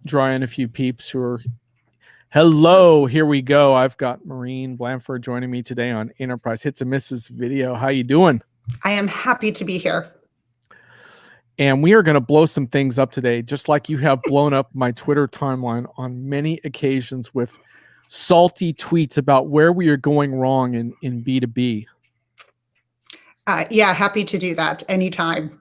draw in a few peeps who are, hello, here we go. I've got Maureen Blandford joining me today on Enterprise Hits and Misses video. How you doing? I am happy to be here. And we are going to blow some things up today, just like you have blown up my Twitter timeline on many occasions with salty tweets about where we are going wrong in B2B. Yeah, happy to do that anytime.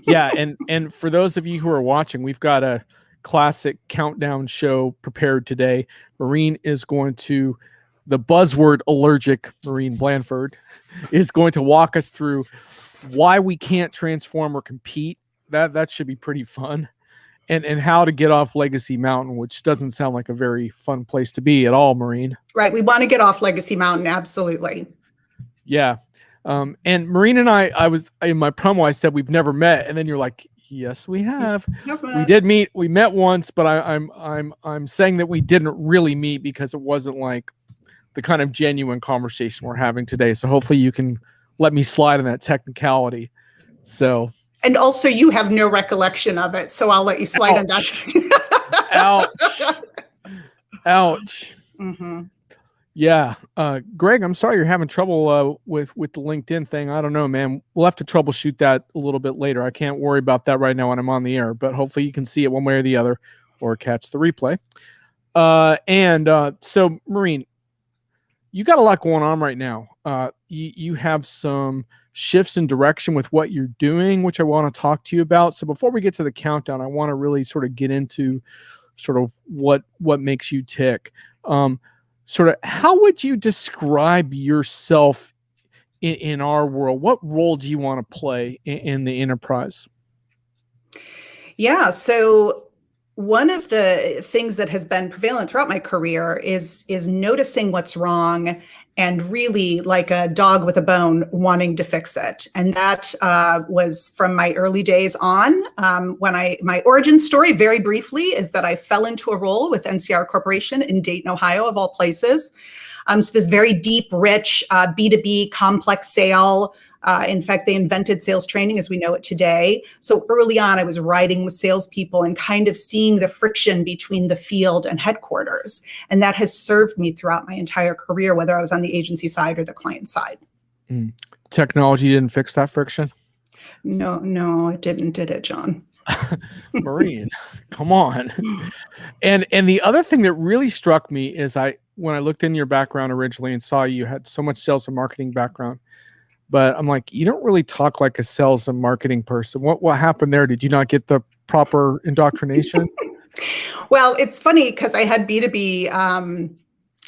Yeah, and for those of you who are watching, we've got a classic countdown show prepared today. Maureen is going to, the buzzword-allergic Maureen Blandford is going to walk us through why we can't transform or compete. That should be pretty fun. And how to get off Legacy Mountain, which doesn't sound like a very fun place to be at all, Maureen. Right, we want to get off Legacy Mountain, absolutely. Yeah. And Maureen and I was in my promo, I said we've never met, and then you're like, yes, we have. We did meet. We met once, but I'm saying that we didn't really meet because it wasn't like the kind of genuine conversation we're having today. So hopefully you can let me slide on that technicality. So. And also, you have no recollection of it, so I'll let you slide on that. Ouch. Ouch. Mm-hmm. Yeah. Greg, I'm sorry you're having trouble with the LinkedIn thing. I don't know, man. We'll have to troubleshoot that a little bit later. I can't worry about that right now when I'm on the air, but hopefully you can see it one way or the other or catch the replay. So, Maureen, you got a lot going on right now. You have some shifts in direction with what you're doing, which I want to talk to you about. So before we get to the countdown, I want to really sort of get into sort of what makes you tick. Sort of, how would you describe yourself in our world? What role do you want to play in the enterprise? Yeah, so one of the things that has been prevalent throughout my career is noticing what's wrong and really, like a dog with a bone, wanting to fix it. And that was from my early days on. My origin story, very briefly, is that I fell into a role with NCR Corporation in Dayton, Ohio, of all places. So this very deep, rich B2B complex sale. In fact, they invented sales training as we know it today. So early on, I was riding with salespeople and kind of seeing the friction between the field and headquarters. And that has served me throughout my entire career, whether I was on the agency side or the client side. Technology didn't fix that friction? No, it didn't, did it, John? Maureen, come on. And the other thing that really struck me is when I looked in your background originally and saw you had so much sales and marketing background, but I'm like, you don't really talk like a sales and marketing person. What happened there? Did you not get the proper indoctrination? Well, it's funny because I had B2B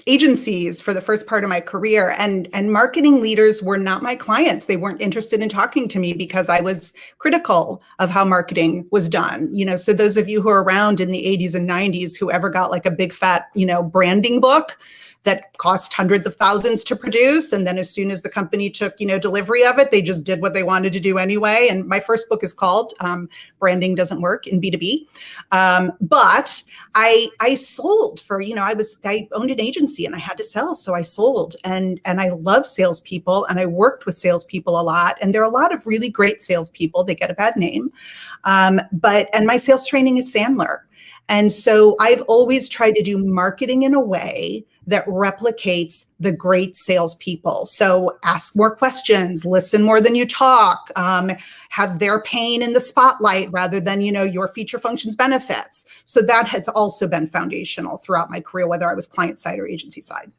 agencies for the first part of my career, and marketing leaders were not my clients. They weren't interested in talking to me because I was critical of how marketing was done. So those of you who are around in the 80s and 90s who ever got like a big fat, branding book that cost hundreds of thousands to produce. And then as soon as the company took, delivery of it, they just did what they wanted to do anyway. And my first book is called Branding Doesn't Work in B2B. But I sold for, I owned an agency and I had to sell. So I sold and I love salespeople and I worked with salespeople a lot. And there are a lot of really great salespeople. They get a bad name. And my sales training is Sandler. And so I've always tried to do marketing in a way that replicates the great salespeople. So ask more questions, listen more than you talk, have their pain in the spotlight rather than, your feature functions benefits. So that has also been foundational throughout my career, whether I was client side or agency side.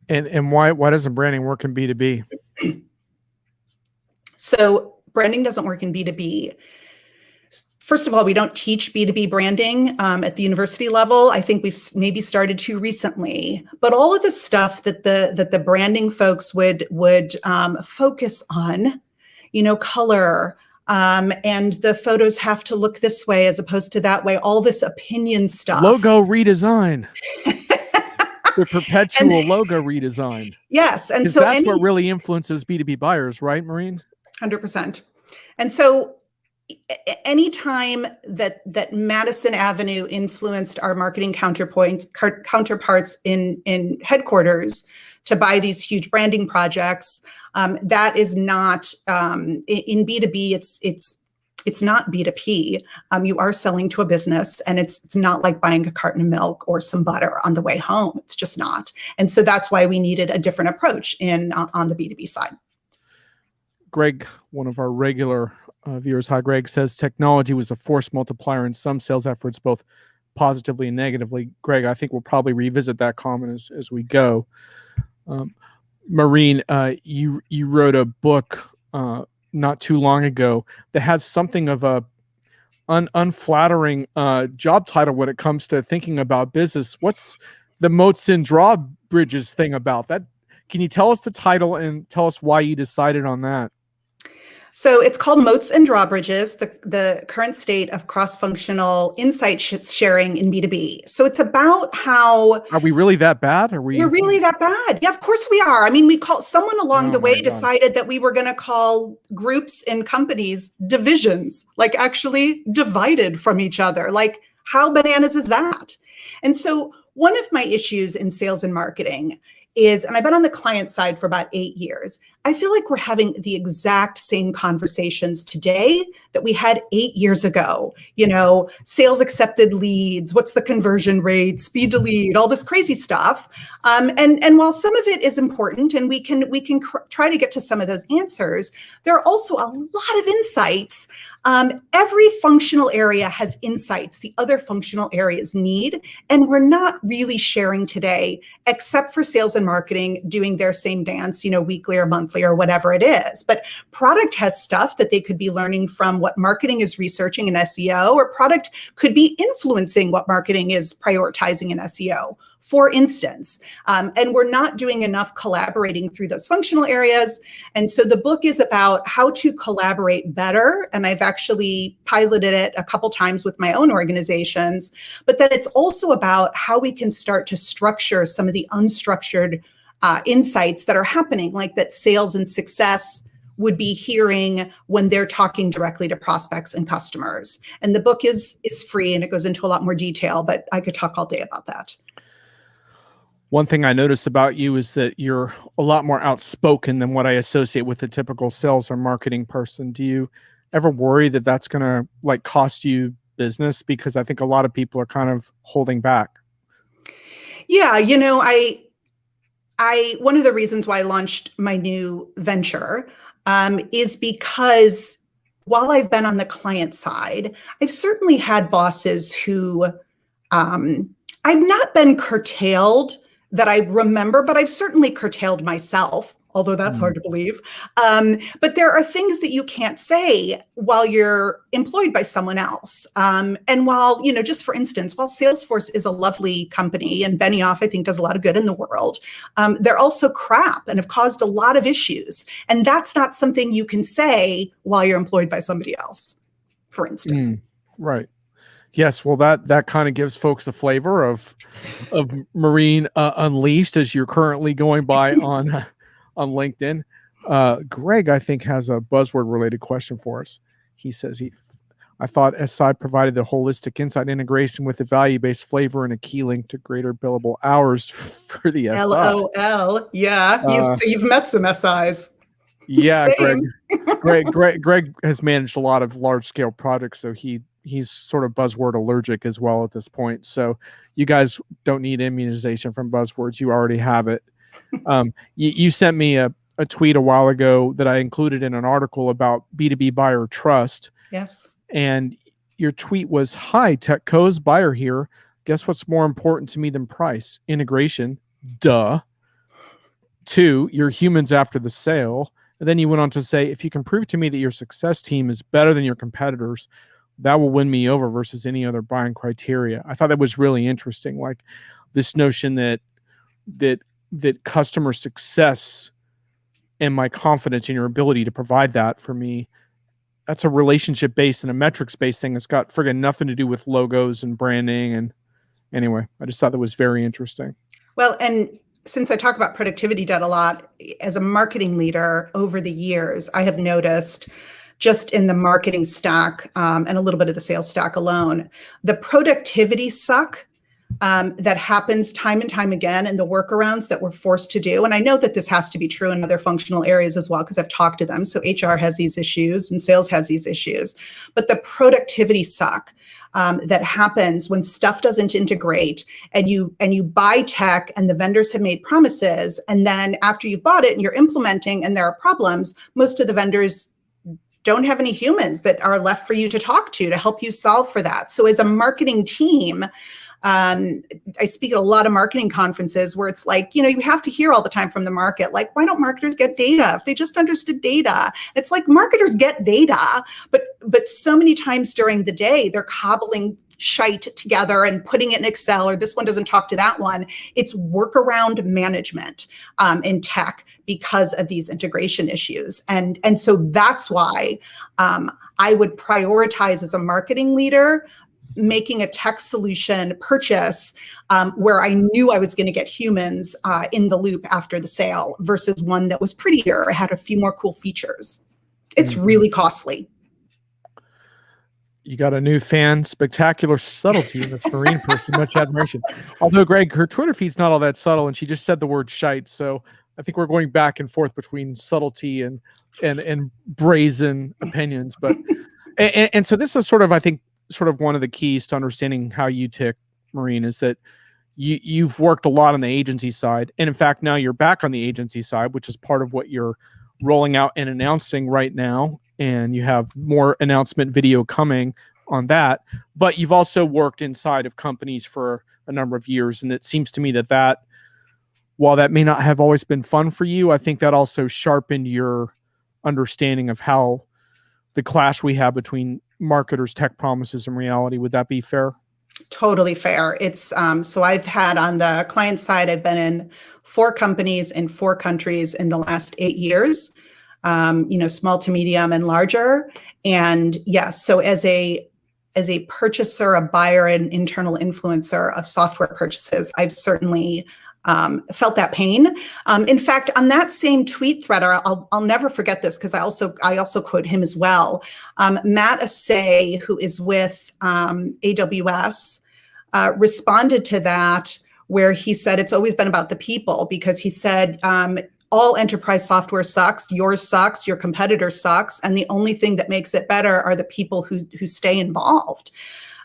And why doesn't branding work in B2B? So branding doesn't work in B2B. First of all, we don't teach B2B branding at the university level. I think we've maybe started to recently, but all of the stuff that the branding folks would focus on, color, and the photos have to look this way as opposed to that way, all this opinion stuff. Logo redesign. The perpetual logo redesign. Yes. And so that's what really influences B2B buyers, right, Maureen? 100%. And so anytime that Madison Avenue influenced our marketing counterparts in headquarters to buy these huge branding projects, that is not in B2B. it's not B2P. You are selling to a business, and it's not like buying a carton of milk or some butter on the way home. It's just not. And so that's why we needed a different approach on the B2B side. Greg, one of our regular viewers, hi Greg, says technology was a force multiplier in some sales efforts, both positively and negatively. Greg, I think we'll probably revisit that comment as we go. Maureen, you wrote a book not too long ago that has something of a unflattering job title when it comes to thinking about business. What's the moats and drawbridges thing about that? Can you tell us the title and tell us why you decided on that? So it's called Moats and Drawbridges, the current state of cross-functional insight sharing in B2B. So it's about how... Are we really that bad? We're really that bad? Yeah, of course we are. I mean, we call someone along the way decided that we were going to call groups in companies divisions, like actually divided from each other. Like, how bananas is that? And so one of my issues in sales and marketing is, and I've been on the client side for about 8 years, I feel like we're having the exact same conversations today that we had 8 years ago. You know, sales accepted leads, what's the conversion rate, speed to lead, all this crazy stuff. And while some of it is important, and we can try to get to some of those answers, there are also a lot of insights. Every functional area has insights the other functional areas need, and we're not really sharing today, except for sales and marketing doing their same dance, you know, weekly or monthly or whatever it is. But product has stuff that they could be learning from what marketing is researching in SEO, or product could be influencing what marketing is prioritizing in SEO, for instance. And we're not doing enough collaborating through those functional areas. And so the book is about how to collaborate better. And I've actually piloted it a couple times with my own organizations. But then it's also about how we can start to structure some of the unstructured insights that are happening, like that sales and success would be hearing when they're talking directly to prospects and customers. And the book is free, and it goes into a lot more detail, but I could talk all day about that. One thing I notice about you is that you're a lot more outspoken than what I associate with a typical sales or marketing person. Do you ever worry that that's going to like cost you business? Because I think a lot of people are kind of holding back. Yeah, you know, one of the reasons why I launched my new venture is because while I've been on the client side, I've certainly had bosses who I've not been curtailed that I remember, but I've certainly curtailed myself, although that's hard to believe. But there are things that you can't say while you're employed by someone else. And while, you know, just for instance, while Salesforce is a lovely company and Benioff, I think, does a lot of good in the world, they're also crap and have caused a lot of issues. And that's not something you can say while you're employed by somebody else, for instance. Right. Yes, well, that kind of gives folks a flavor of Maureen Unleashed, as you're currently going by on LinkedIn. Greg, I think, has a buzzword-related question for us. He says, I thought SI provided the holistic insight integration with a value-based flavor and a key link to greater billable hours for the SI. LOL, yeah. So you've met some SIs. Yeah, Greg has managed a lot of large-scale projects, so he's sort of buzzword allergic as well at this point. So you guys don't need immunization from buzzwords. You already have it. You sent me a tweet a while ago that I included in an article about B2B buyer trust. Yes. And your tweet was, "Hi, TechCo's buyer here. Guess what's more important to me than price? Integration. Duh. 2, you're humans after the sale." And then you went on to say, "If you can prove to me that your success team is better than your competitors, that will win me over versus any other buying criteria." I thought that was really interesting. Like this notion that customer success and my confidence in your ability to provide that for me, that's a relationship based and a metrics based thing. It's got friggin' nothing to do with logos and branding. And anyway, I just thought that was very interesting. Well, and since I talk about productivity debt a lot, as a marketing leader over the years, I have noticed just in the marketing stack and a little bit of the sales stack alone, the productivity suck that happens time and time again, and the workarounds that we're forced to do. And I know that this has to be true in other functional areas as well, because I've talked to them. So HR has these issues and sales has these issues. But the productivity suck that happens when stuff doesn't integrate, and you buy tech and the vendors have made promises, and then after you've bought it and you're implementing and there are problems, most of the vendors don't have any humans that are left for you to talk to help you solve for that. So as a marketing team, I speak at a lot of marketing conferences where it's like, you have to hear all the time from the market, like, why don't marketers get data? If they just understood data, it's like marketers get data, but so many times during the day, they're cobbling shite together and putting it in Excel, or this one doesn't talk to that one. It's workaround management in tech because of these integration issues. And so that's why I would prioritize as a marketing leader making a tech solution purchase where I knew I was going to get humans in the loop after the sale versus one that was prettier, had a few more cool features. It's really costly. You got a new fan. Spectacular subtlety in this Maureen person. Much admiration. Although, Greg, her Twitter feed's not all that subtle, and she just said the word shite. So I think we're going back and forth between subtlety and brazen opinions. But and so this is sort of, I think, sort of one of the keys to understanding how you tick, Maureen, is that you've worked a lot on the agency side. And in fact, now you're back on the agency side, which is part of what you're rolling out and announcing right now. And you have more announcement video coming on that. But you've also worked inside of companies for a number of years. And it seems to me that while that may not have always been fun for you, I think that also sharpened your understanding of how the clash we have between marketers' tech promises and reality. Would that be fair? Totally fair. It's so I've had on the client side, I've been in 4 companies in 4 countries in the last 8 years, small to medium and larger. And yes, so as a purchaser, a buyer, and internal influencer of software purchases, I've certainly felt that pain. In fact, on that same tweet thread, I'll never forget this because I also quote him as well. Matt Assay, who is with AWS, responded to that where he said it's always been about the people, because he said all enterprise software sucks, yours sucks, your competitor sucks, and the only thing that makes it better are the people who stay involved.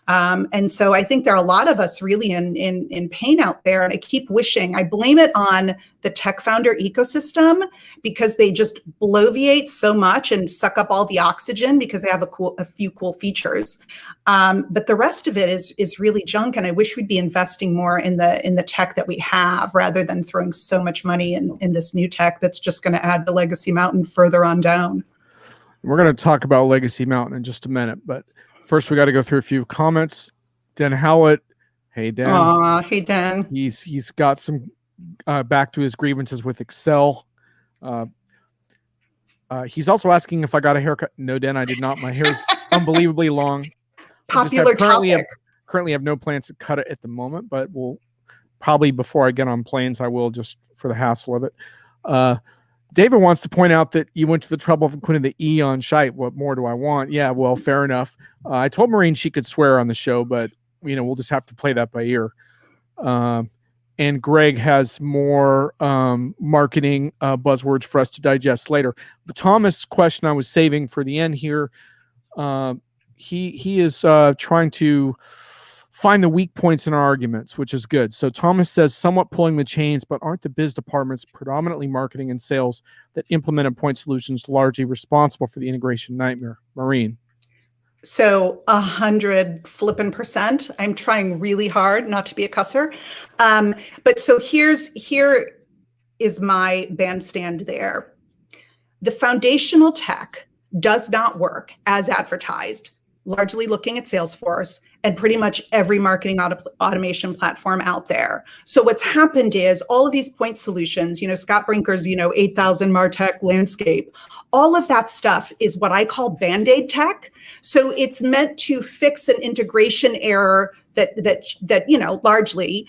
And so I think there are a lot of us really in pain out there. And I keep wishing, I blame it on the tech founder ecosystem because they just bloviate so much and suck up all the oxygen because they have a few cool features. But the rest of it is really junk. And I wish we'd be investing more in the tech that we have rather than throwing so much money in this new tech that's just going to add the legacy mountain further on down. We're going to talk about Legacy Mountain in just a minute, but first, we got to go through a few comments. Den Howlett, hey Dan. Aw, hey Dan. He's got some back to his grievances with Excel. He's also asking if I got a haircut. No, Dan, I did not. My hair's unbelievably long. Popular topic. Currently have no plans to cut it at the moment, but we'll probably before I get on planes, I will, just for the hassle of it. David wants to point out that you went to the trouble of putting the E on shite. What more do I want? Yeah, well, fair enough. I told Maureen she could swear on the show, but we'll just have to play that by ear. And Greg has more marketing buzzwords for us to digest later. But Thomas' question I was saving for the end here. He is trying to find the weak points in our arguments, which is good. So Thomas says, somewhat pulling the chains, but aren't the biz departments, predominantly marketing and sales, that implemented point solutions largely responsible for the integration nightmare? Maureen. So 100% I'm trying really hard not to be a cusser. But so here is my bandstand there. The foundational tech does not work as advertised, largely looking at Salesforce and pretty much every marketing automation platform out there. So what's happened is all of these point solutions, Scott Brinker's, 8,000 MarTech landscape, all of that stuff is what I call Band-Aid tech. So it's meant to fix an integration error that largely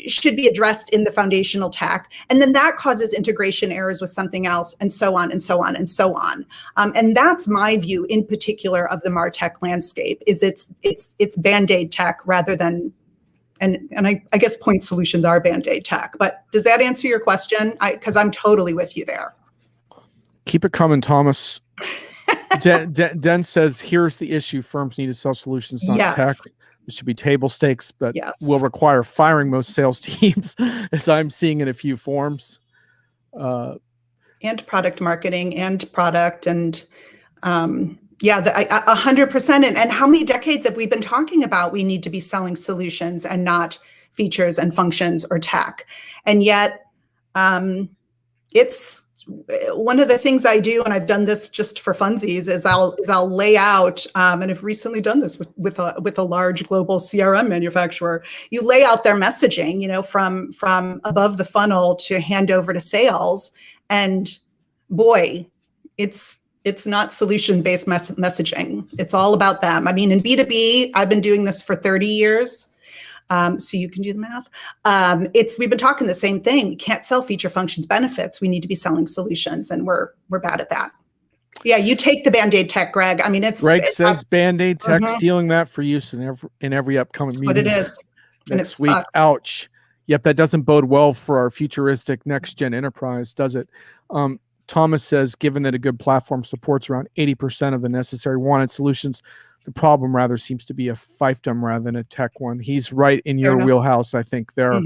should be addressed in the foundational tech. And then that causes integration errors with something else, and so on and so on and so on. And that's my view in particular of the MarTech landscape, is it's Band-Aid tech rather than I guess point solutions are Band-Aid tech, but does that answer your question? Because I'm totally with you there. Keep it coming, Thomas. Den says, here's the issue. Firms need to sell solutions, not tech. It should be table stakes, but will require firing most sales teams, as I'm seeing in a few forms. And product marketing and product and 100%. And how many decades have we been talking about we need to be selling solutions and not features and functions or tech? And yet it's one of the things I do, and I've done this just for funsies, is I'll lay out, and I've recently done this with a large global CRM manufacturer. You lay out their messaging, from above the funnel to hand over to sales, and boy, it's not solution-based messaging. It's all about them. I mean, in B2B, I've been doing this for 30 years. So you can do the math. We've been talking the same thing. We can't sell feature functions benefits. We need to be selling solutions, and we're bad at that. Yeah, you take the Band-Aid tech, Greg. I mean, Greg says Band-Aid tech, stealing that for use in every upcoming meeting. What it is. Next week. Sucks. Ouch. Yep, that doesn't bode well for our futuristic next-gen enterprise, does it? Thomas says, given that a good platform supports around 80% of the necessary wanted solutions, the problem rather seems to be a fiefdom rather than a tech one. He's right in your wheelhouse, I think, there.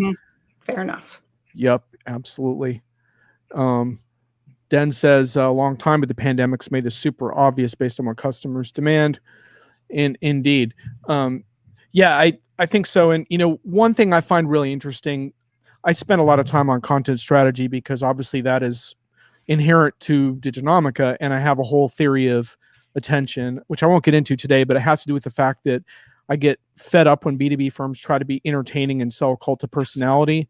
Fair enough. Yep, absolutely. Den says, a long time, but the pandemic's made this super obvious based on what customers demand. And indeed. I think so. And, one thing I find really interesting, I spent a lot of time on content strategy because obviously that is inherent to Diginomica, and I have a whole theory of attention, which I won't get into today, but it has to do with the fact that I get fed up when B2B firms try to be entertaining and sell cult of personality,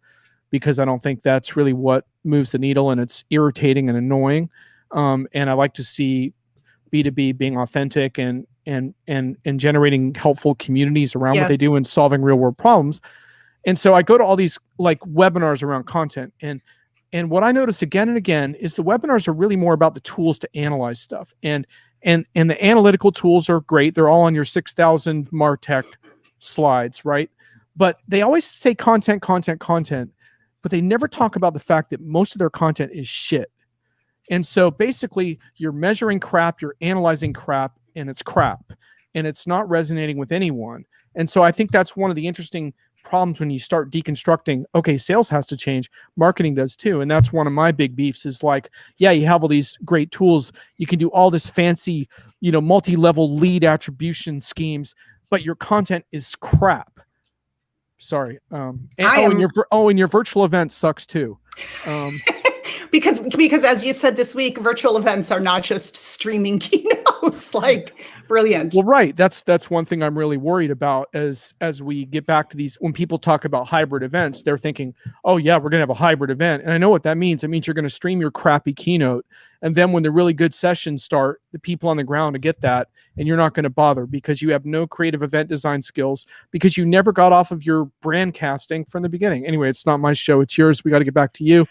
because I don't think that's really what moves the needle, and it's irritating and annoying. And I like to see B2B being authentic and generating helpful communities around what they do and solving real world problems. And so I go to all these like webinars around content, and what I notice again and again is the webinars are really more about the tools to analyze stuff. And the analytical tools are great. They're all on your 6,000 MarTech slides, right? But they always say content, but they never talk about the fact that most of their content is shit. And so basically you're measuring crap, you're analyzing crap, and it's not resonating with anyone. And so I think that's one of the interesting problems when you start deconstructing, okay, sales has to change, marketing does too. And that's one of my big beefs is like, yeah, you have all these great tools. You can do all this fancy, multi-level lead attribution schemes, but your content is crap. Sorry. And your virtual event sucks too. Because as you said this week, virtual events are not just streaming keynotes. Like, brilliant. Well, right. That's one thing I'm really worried about as we get back to these. When people talk about hybrid events, they're thinking, oh yeah, we're gonna have a hybrid event, and I know what that means. It means you're gonna stream your crappy keynote, and then when the really good sessions start, the people on the ground to get that, and you're not gonna bother because you have no creative event design skills because you never got off of your brand casting from the beginning. Anyway, it's not my show; it's yours. We got to get back to you.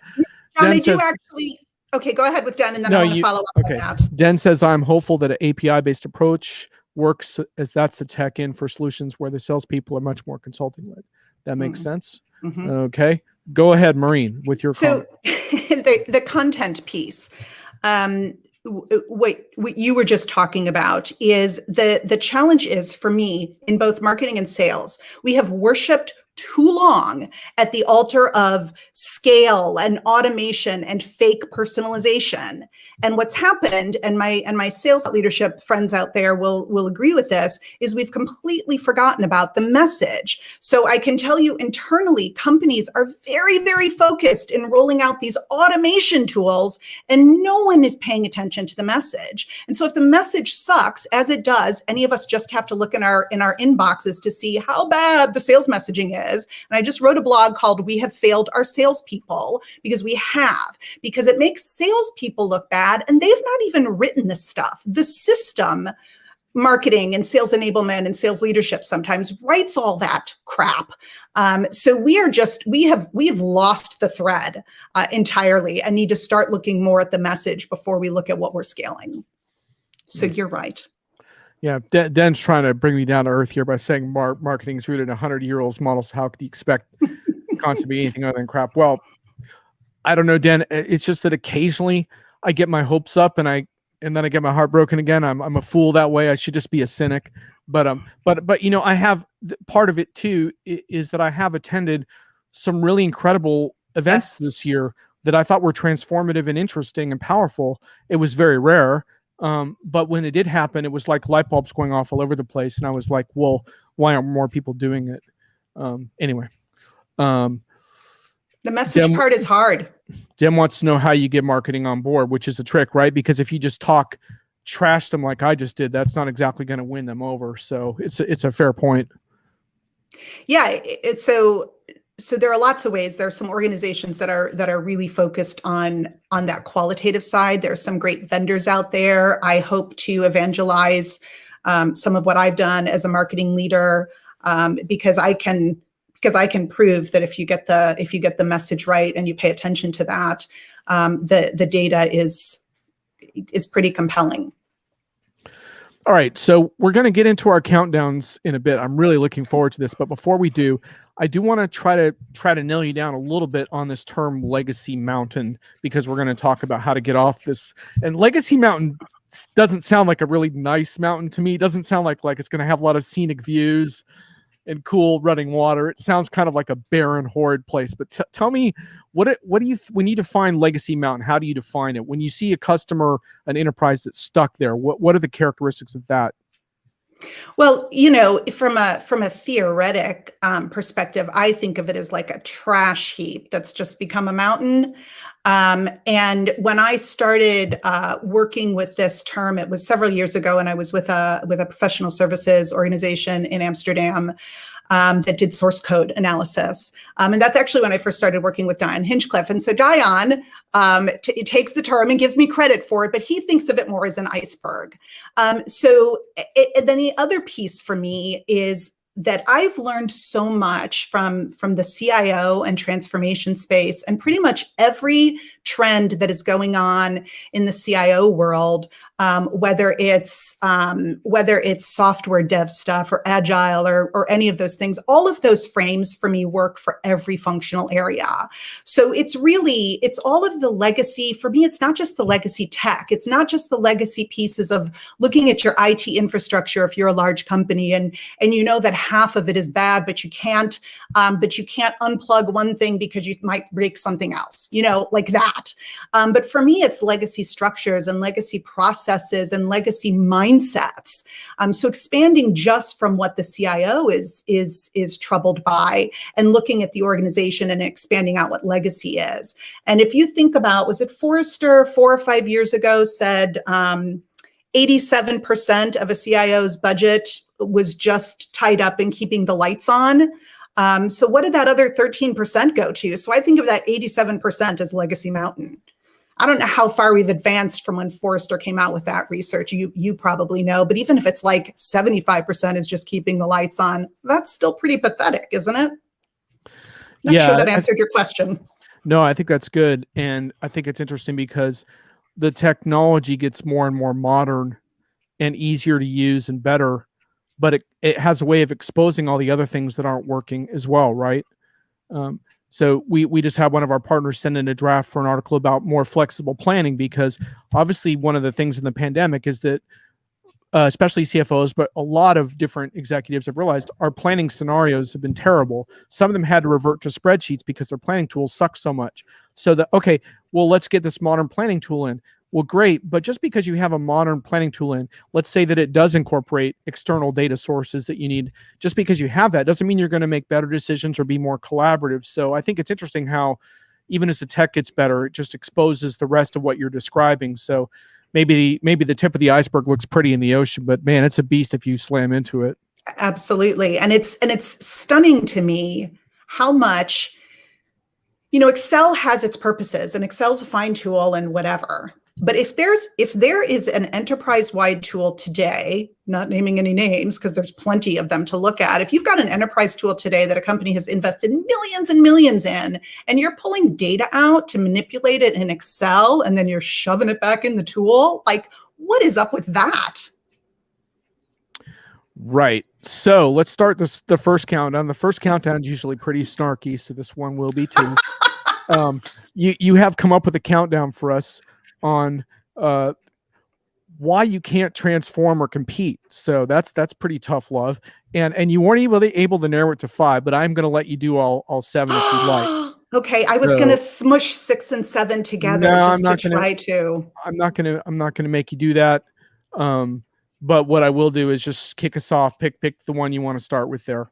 John, did you actually? Okay, go ahead with Den, and then I want to follow up on that. Den says, I'm hopeful that an API-based approach works, as that's the tech in for solutions where the salespeople are much more consulting-led. That makes sense? Okay. Go ahead, Maureen, with your comment. the content piece. What you were just talking about is the challenge is, for me, in both marketing and sales, we have worshipped too long at the altar of scale and automation and fake personalization. And what's happened, and my sales leadership friends out there will agree with this, is we've completely forgotten about the message. So I can tell you internally, companies are very, very focused in rolling out these automation tools, and no one is paying attention to the message. And so if the message sucks, as it does, any of us just have to look in our inboxes to see how bad the sales messaging is. And I just wrote a blog called "We Have Failed Our Salespeople," because it makes salespeople look bad, and they've not even written this stuff. The system, marketing and sales enablement and sales leadership, sometimes writes all that crap. So we have lost the thread entirely, and need to start looking more at the message before we look at what we're scaling. So you're right. Yeah, Dan's trying to bring me down to earth here by saying marketing is rooted in 100-year-old models. How could you expect cons to be anything other than crap? Well, I don't know, Dan. It's just that occasionally I get my hopes up and then I get my heart broken again. I'm a fool that way. I should just be a cynic. But you know, I have part of it too is that I have attended some really incredible events Yes. this year that I thought were transformative and interesting and powerful. It was very rare. But when it did happen, it was like light bulbs going off all over the place. And I was like, well, why aren't more people doing it? Anyway. The message part is hard. Dim wants to know how you get marketing on board, which is a trick, right? Because if you just trash them like I just did, that's not exactly going to win them over. So it's a fair point. Yeah. So there are lots of ways. There are some organizations that are really focused on that qualitative side. There are some great vendors out there. I hope to evangelize some of what I've done as a marketing leader because I can prove that if you get the message right and you pay attention to that, the data is pretty compelling. All right, so we're going to get into our countdowns in a bit. I'm really looking forward to this, but before we do, I do want to try to nail you down a little bit on this term legacy mountain, because we're going to talk about how to get off this. And legacy mountain doesn't sound like a really nice mountain to me. It doesn't sound like it's going to have a lot of scenic views and cool running water. It sounds kind of like a barren, horrid place. But tell me, when you define legacy mountain, how do you define it? When you see a customer, an enterprise that's stuck there, what are the characteristics of that? Well, you know, from a theoretic perspective, I think of it as like a trash heap that's just become a mountain. And when I started working with this term, it was several years ago, and I was with a professional services organization in Amsterdam that did source code analysis. And that's actually when I first started working with Dion Hinchcliffe. And so Dion takes the term and gives me credit for it, but he thinks of it more as an iceberg. Then the other piece for me is that I've learned so much from the CIO and transformation space, and pretty much every trend that is going on in the CIO world, whether it's software dev stuff or agile or any of those things. All of those frames for me work for every functional area. So it's all of the legacy. For me, it's not just the legacy tech. It's not just the legacy pieces of looking at your IT infrastructure if you're a large company and you know that half of it is bad, but you can't unplug one thing because you might break something else, you know, like that. But for me, it's legacy structures and legacy processes and legacy mindsets. So expanding just from what the CIO is troubled by and looking at the organization and expanding out what legacy is. And if you think about, was it Forrester 4 or 5 years ago said 87% of a CIO's budget was just tied up in keeping the lights on. So what did that other 13% go to? So I think of that 87% as legacy mountain. I don't know how far we've advanced from when Forrester came out with that research. You probably know, but even if it's like 75% is just keeping the lights on, that's still pretty pathetic, isn't it? Not sure that answered your question. No, I think that's good. And I think it's interesting because the technology gets more and more modern and easier to use and better, but it has a way of exposing all the other things that aren't working as well, right? So we just had one of our partners send in a draft for an article about more flexible planning, because obviously one of the things in the pandemic is that especially CFOs, but a lot of different executives have realized our planning scenarios have been terrible. Some of them had to revert to spreadsheets because their planning tools suck so much. So okay, well, let's get this modern planning tool in. Well, great, but just because you have a modern planning tool in, let's say that it does incorporate external data sources that you need, just because you have that doesn't mean you're going to make better decisions or be more collaborative. So I think it's interesting how even as the tech gets better, it just exposes the rest of what you're describing. So maybe the tip of the iceberg looks pretty in the ocean, but man, it's a beast if you slam into it. Absolutely. And it's stunning to me how much, you know, Excel has its purposes and Excel's a fine tool and whatever. But if there is an enterprise-wide tool today, not naming any names because there's plenty of them to look at, if you've got an enterprise tool today that a company has invested millions and millions in, and you're pulling data out to manipulate it in Excel, and then you're shoving it back in the tool, like, what is up with that? Right. So let's start the first countdown. The first countdown is usually pretty snarky, so this one will be too. You have come up with a countdown for us on why you can't transform or compete. So that's pretty tough love. And you weren't able to narrow it to 5, but I'm going to let you do all 7 if you'd like. Okay, I was going to smush 6 and 7 together just to try to. I'm not gonna make you do that. But what I will do is just kick us off. Pick the one you want to start with there.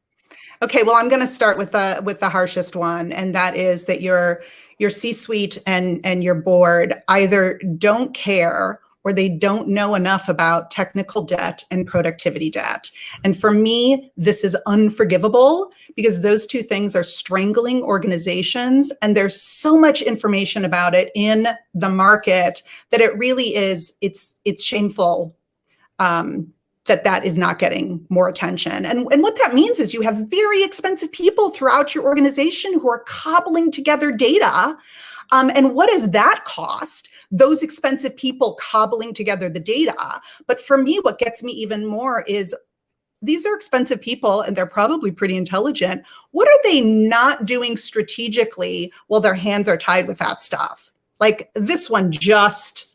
Okay, well, I'm going to start with the harshest one, and that is that your C-suite and your board either don't care or they don't know enough about technical debt and productivity debt. And for me, this is unforgivable because those two things are strangling organizations, and there's so much information about it in the market that it really is, it's shameful that is not getting more attention. And what that means is you have very expensive people throughout your organization who are cobbling together data. And what does that cost? Those expensive people cobbling together the data. But for me, what gets me even more is these are expensive people and they're probably pretty intelligent. What are they not doing strategically while their hands are tied with that stuff? Like this one just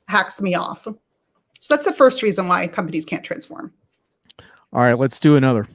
hacks me off. So that's the first reason why companies can't transform. All right, let's do another.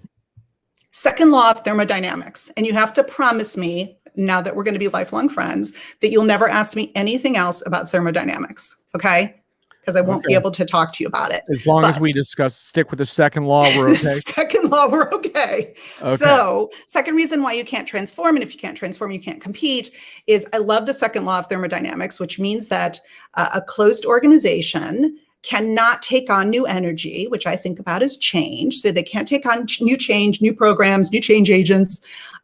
Second law of thermodynamics. And you have to promise me, now that we're going to be lifelong friends, that you'll never ask me anything else about thermodynamics, okay? Because I won't be able to talk to you about it. As long as we stick with the second law, we're okay. Second law, we're okay. So second reason why you can't transform, and if you can't transform, you can't compete, is I love the second law of thermodynamics, which means that a closed organization cannot take on new energy, which I think about as change. So they can't take on new change, new programs, new change agents.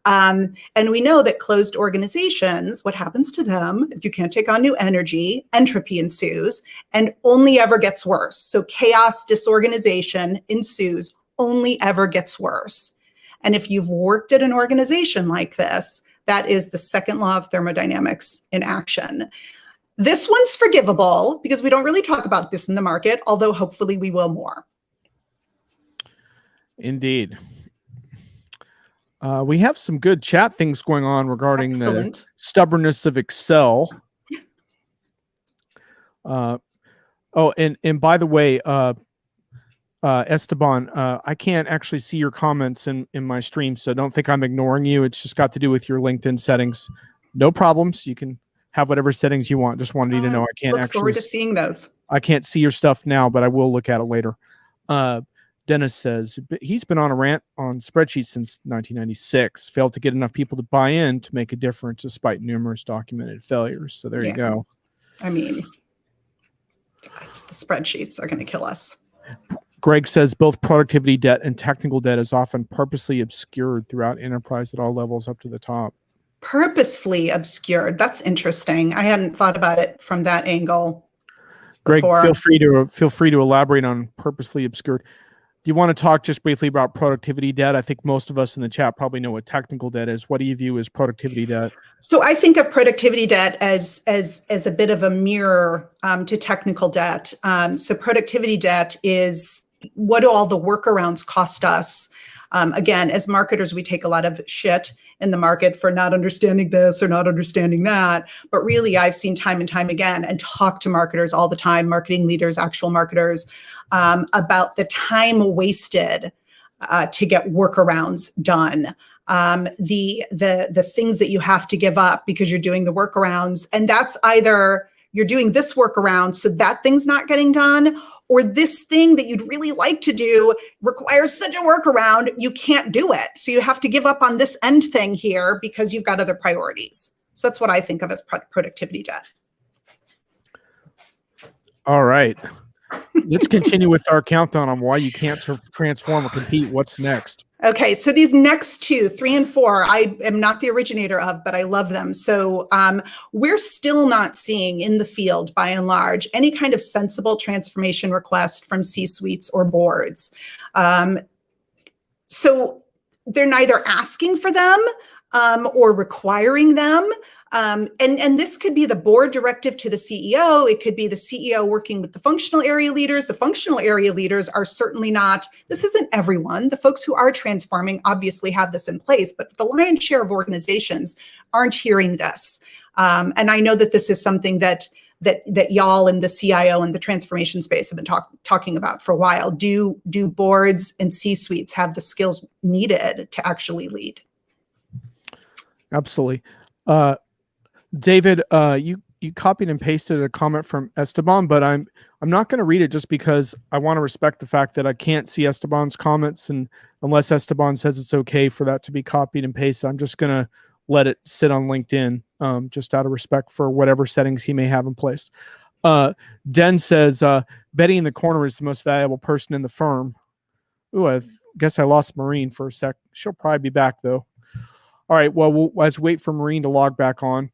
And we know that closed organizations, what happens to them if you can't take on new energy, entropy ensues and only ever gets worse. So chaos, disorganization ensues, only ever gets worse. And if you've worked at an organization like this, that is the second law of thermodynamics in action. This one's forgivable because we don't really talk about this in the market, although hopefully we will more. Indeed. We have some good chat things going on regarding the stubbornness of Excel. Oh, and by the way, Esteban, I can't actually see your comments in my stream, so don't think I'm ignoring you. It's just got to do with your LinkedIn settings. No problems. You can have whatever settings you want. Just wanted you to know I can't look forward to seeing those. I can't see your stuff now, but I will look at it later. Dennis says he's been on a rant on spreadsheets since 1996. Failed to get enough people to buy in to make a difference despite numerous documented failures. So there you go. I mean, the spreadsheets are going to kill us. Greg says both productivity debt and technical debt is often purposely obscured throughout enterprise at all levels up to the top. Purposefully obscured. That's interesting. I hadn't thought about it from that angle. Greg, feel free to elaborate on purposely obscured. Do you want to talk just briefly about productivity debt? I think most of us in the chat probably know what technical debt is. What do you view as productivity debt? So I think of productivity debt as a bit of a mirror to technical debt. So productivity debt is what do all the workarounds cost us? Again, as marketers, we take a lot of shit in the market for not understanding this or not understanding that. But really, I've seen time and time again and talk to marketers all the time, marketing leaders, actual marketers, about the time wasted to get workarounds done. The things that you have to give up because you're doing the workarounds. And that's either you're doing this workaround so that thing's not getting done, or this thing that you'd really like to do requires such a workaround, you can't do it. So you have to give up on this end thing here because you've got other priorities. So that's what I think of as productivity debt. All right. Let's continue with our countdown on why you can't transform or compete. What's next? Okay, so these next two, 3 and 4, I am not the originator of, but I love them. So we're still not seeing in the field, by and large, any kind of sensible transformation request from C-suites or boards. So they're neither asking for them or requiring them. And this could be the board directive to the CEO. It could be the CEO working with the functional area leaders. The functional area leaders are certainly not, this isn't everyone. The folks who are transforming obviously have this in place, but the lion's share of organizations aren't hearing this. And I know that this is something that y'all in the CIO and the transformation space have been talking about for a while. Do boards and C-suites have the skills needed to actually lead? Absolutely. David, you copied and pasted a comment from Esteban, but I'm not going to read it just because I want to respect the fact that I can't see Esteban's comments, and unless Esteban says it's okay for that to be copied and pasted, I'm just going to let it sit on LinkedIn, just out of respect for whatever settings he may have in place. Den says, Betty in the corner is the most valuable person in the firm. Ooh, I guess I lost Maureen for a sec. She'll probably be back though. All right, well, as we wait for Maureen to log back on,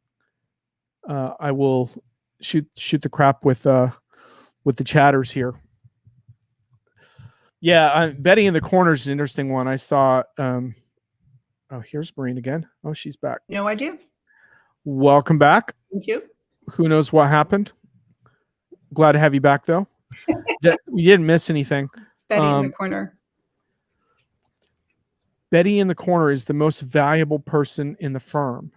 I will shoot the crap with the chatters here. Yeah, Betty in the corner is an interesting one. I saw. Oh, here's Maureen again. Oh, she's back. No idea. Welcome back. Thank you. Who knows what happened? Glad to have you back, though. You didn't miss anything. Betty in the corner. Betty in the corner is the most valuable person in the firm.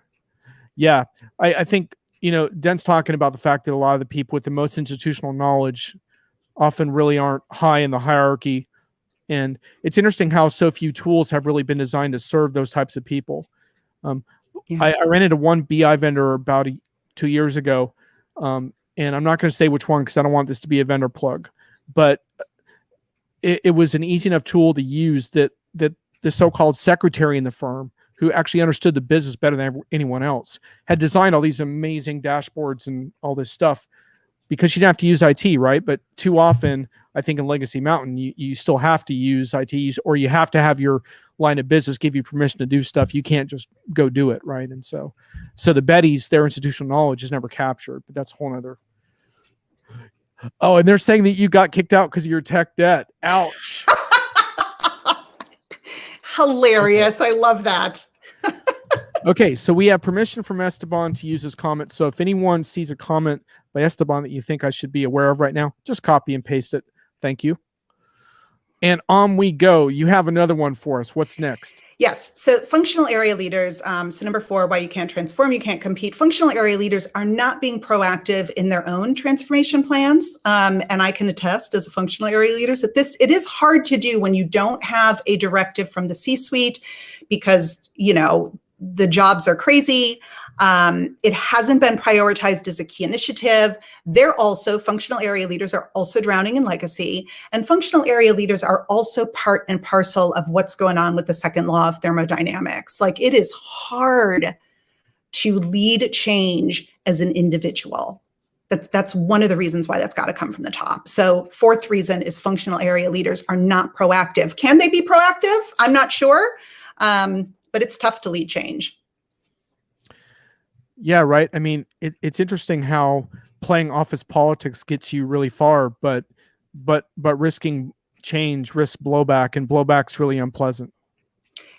Yeah, I think, Den's talking about the fact that a lot of the people with the most institutional knowledge often really aren't high in the hierarchy. And it's interesting how so few tools have really been designed to serve those types of people. Yeah. I ran into one BI vendor about 2 years ago, and I'm not going to say which one because I don't want this to be a vendor plug, but it was an easy enough tool to use that the so-called secretary in the firm, who actually understood the business better than anyone else, had designed all these amazing dashboards and all this stuff because you didn't have to use IT, right? But too often, I think in Legacy Mountain, you still have to use IT, or you have to have your line of business give you permission to do stuff. You can't just go do it, right? And so the Bettys, their institutional knowledge is never captured, but that's a whole other. Oh, and they're saying that you got kicked out because of your tech debt. Ouch. Hilarious. Okay. I love that. Okay, so we have permission from Esteban to use his comment. So if anyone sees a comment by Esteban that you think I should be aware of right now, just copy and paste it. Thank you. And on we go. You have another one for us. What's next? Yes. So functional area leaders. So number 4, why you can't transform, you can't compete. Functional area leaders are not being proactive in their own transformation plans. And I can attest as a functional area leader that it is hard to do when you don't have a directive from the C-suite because, the jobs are crazy. It hasn't been prioritized as a key initiative. Functional area leaders are also drowning in legacy, and functional area leaders are also part and parcel of what's going on with the second law of thermodynamics. Like, it is hard to lead change as an individual. That's one of the reasons why that's got to come from the top. So 4th reason is functional area leaders are not proactive. Can they be proactive? I'm not sure. But it's tough to lead change. Yeah, right. I mean, it's interesting how playing office politics gets you really far, but risking change risks blowback, and blowback's really unpleasant.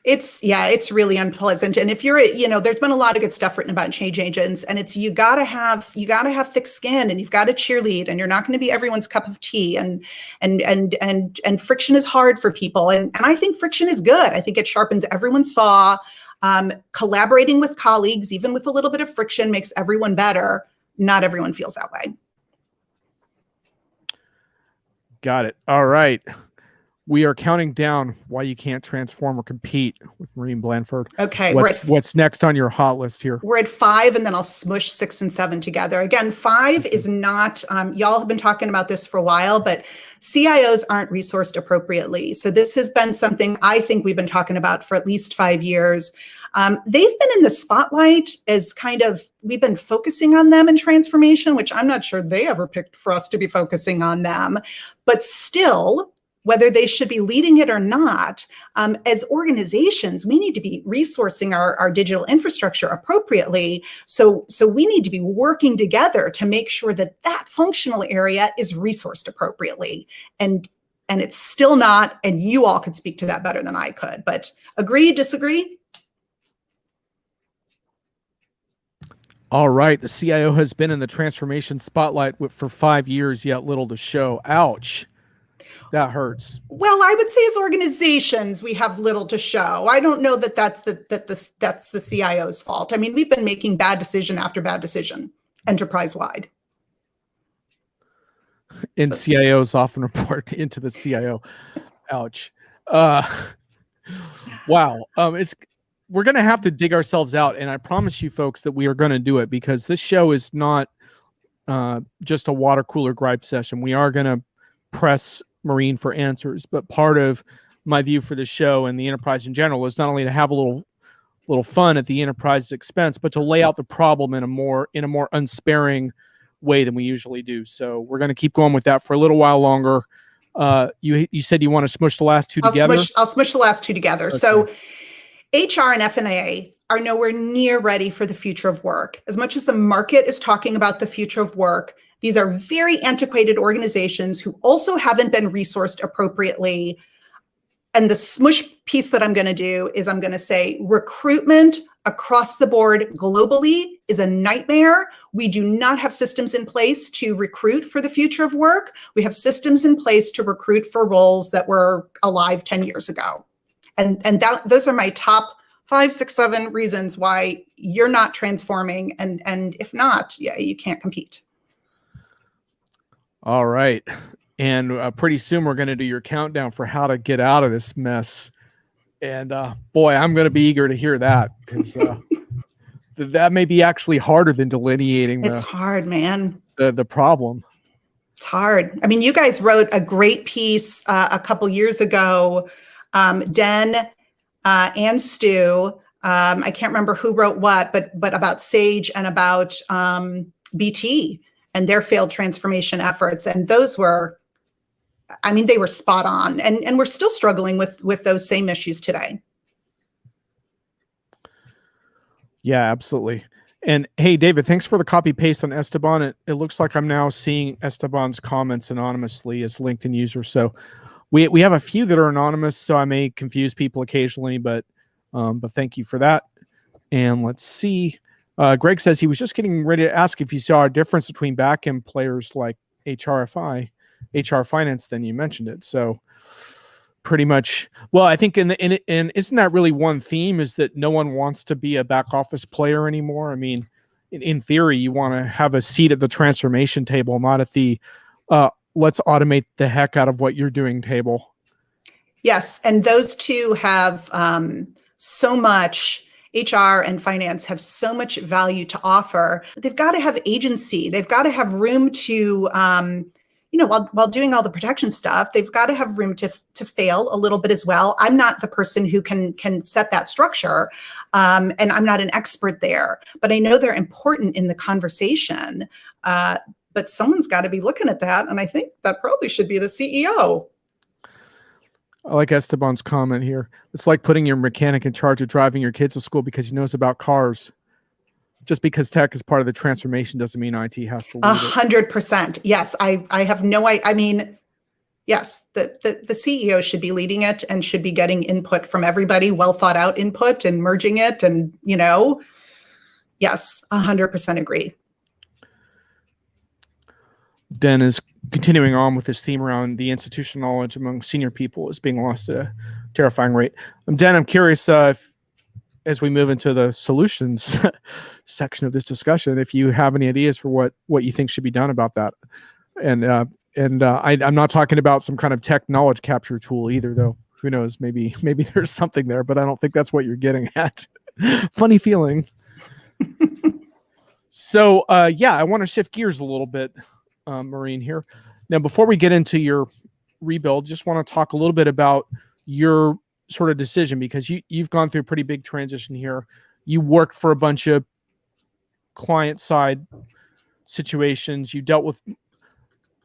It's really unpleasant. And if you're, there's been a lot of good stuff written about change agents, and it's, you gotta have thick skin, and you've got to cheerlead, and you're not going to be everyone's cup of tea, and friction is hard for people. And I think friction is good. I think it sharpens everyone's saw. Collaborating with colleagues, even with a little bit of friction, makes everyone better. Not everyone feels that way. Got it. All right. We are counting down why you can't transform or compete with Maureen Blandford. Okay. What's next on your hot list here? We're at 5, and then I'll smush 6 and 7 together. Again, 5 is not, y'all have been talking about this for a while, but CIOs aren't resourced appropriately. So this has been something I think we've been talking about for at least 5 years. They've been in the spotlight as we've been focusing on them in transformation, which I'm not sure they ever picked for us to be focusing on them, but still, whether they should be leading it or not, as organizations, we need to be resourcing our digital infrastructure appropriately. So we need to be working together to make sure that functional area is resourced appropriately. And it's still not, and you all could speak to that better than I could, but agree, disagree? All right. The CIO has been in the transformation spotlight for 5 years, yet little to show. Ouch. That hurts. Well, I would say as organizations, we have little to show. I don't know that that's the CIO's fault. I mean, we've been making bad decision after bad decision, enterprise-wide. And So, CIOs often report into the CIO. Ouch. Wow. We're going to have to dig ourselves out. And I promise you folks that we are going to do it, because this show is not just a water cooler gripe session. We are going to press Maureen for answers, but part of my view for the show and the enterprise in general is not only to have a little fun at the enterprise's expense, but to lay out the problem in a more unsparing way than we usually do. So we're going to keep going with that for a little while longer. You said you want to smush the last two together? I'll smush the last two together. Okay. So HR and F&A are nowhere near ready for the future of work. As much as the market is talking about the future of work, these are very antiquated organizations who also haven't been resourced appropriately. And the smush piece that I'm going to do is I'm going to say recruitment across the board globally is a nightmare. We do not have systems in place to recruit for the future of work. We have systems in place to recruit for roles that were alive 10 years ago. And those are my top 5, 6, 7 reasons why you're not transforming. And if not, yeah, you can't compete. All right. And pretty soon we're going to do your countdown for how to get out of this mess. And boy, I'm going to be eager to hear that, because that may be actually harder than delineating. It's hard, man. The problem. It's hard. I mean, you guys wrote a great piece a couple years ago, Den and Stu. I can't remember who wrote what, but about Sage and about BT and their failed transformation efforts. And those were, I mean, they were spot on. And we're still struggling with those same issues today. Yeah, absolutely. And hey, David, thanks for the copy paste on Esteban. It looks like I'm now seeing Esteban's comments anonymously as LinkedIn user. So we have a few that are anonymous, so I may confuse people occasionally, but thank you for that. And let's see. Greg says he was just getting ready to ask if you saw a difference between back-end players like HR Finance, then you mentioned it. So pretty much, well, I think and isn't that really one theme, is that no one wants to be a back office player anymore? I mean, in theory, you want to have a seat at the transformation table, not at the let's automate the heck out of what you're doing table. Yes, and those two have so much. HR and finance have so much value to offer. They've got to have agency. They've got to have room to, while doing all the protection stuff, they've got to have room to fail a little bit as well. I'm not the person who can set that structure, and I'm not an expert there, but I know they're important in the conversation. But someone's got to be looking at that, and I think that probably should be the CEO. I like Esteban's comment here. It's like putting your mechanic in charge of driving your kids to school because he knows about cars. Just because tech is part of the transformation doesn't mean IT has to lead 100%. Yes, I have no idea. I mean, yes, the CEO should be leading it and should be getting input from everybody, well thought out input, and merging it. And, yes, 100% agree. Den is continuing on with this theme around the institutional knowledge among senior people is being lost at a terrifying rate. Den, I'm curious if, as we move into the solutions section of this discussion, if you have any ideas for what you think should be done about that. And I'm not talking about some kind of tech knowledge capture tool either, though. Who knows? Maybe there's something there, but I don't think that's what you're getting at. Funny feeling. So yeah, I want to shift gears a little bit. Maureen here. Now, before we get into your rebuild, just want to talk a little bit about your sort of decision, because you've gone through a pretty big transition here. You worked for a bunch of client side situations. You dealt with